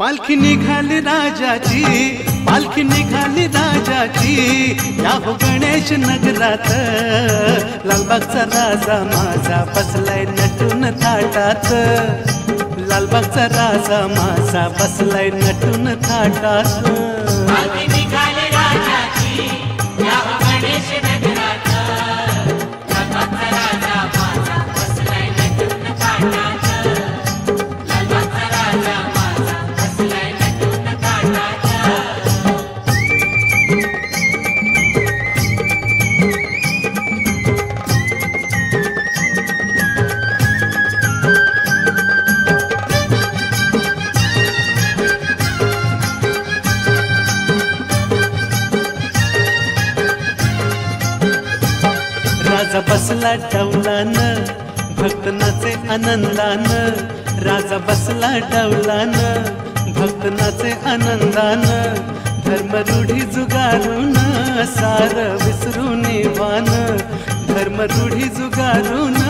पालखी निघाली राजाची, पालखी निघाली राजाची, या हो गणेश नगरात। लालबागचा राजा माझा बसलाय नटून थाटात, लालबागचा राजा माझा बसलाय नटून थाटात। पालखी निघाली राजाची, या हो गणेश नगरात। लालबागचा राजा माझा बसलाय नटून थाटात, लालबागचा राजा माझा बसलाय नटून थाटात। राजा बसला डौलान, भक्त नाचे आनंदान। राजा बसला डौलान, भक्त नाचे आनंदान। धर्म रूढी जुगारून सार विसरून वान, धर्म रूढी जुगारून